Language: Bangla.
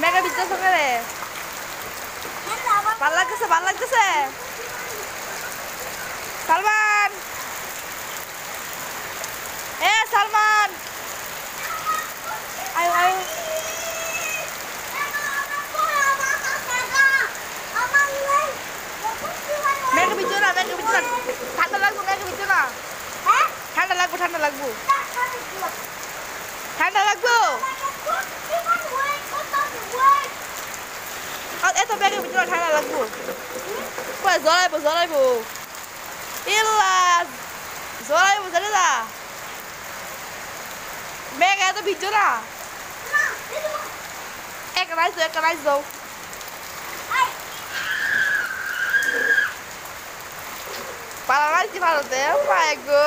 মেঘে ভিজতেছ রে? ভাল লাগতেছে, ভাল লাগতেছে। সালমান, এ সালমান, আয়ো আয়ো। মেঘে ভিজো না, মেঘে ভিজো না, ঠান্ডা লাগবো, মেঘে ভিজো না। ঠান্ডা লাগবো, ঠান্ডা লাগবো, ঠান্ডা লাগবো। এত মেঘে ভিজো না, ঠান্ডা লাগবো। কয় জ্বলাইবো, জ্বলাইবো, ইল্লা জ্বলাইবো, জানি না। মেঘ এত ভিজো না। একটা রাইস দাও। পালা রাইস ভালো দে, মাই গো।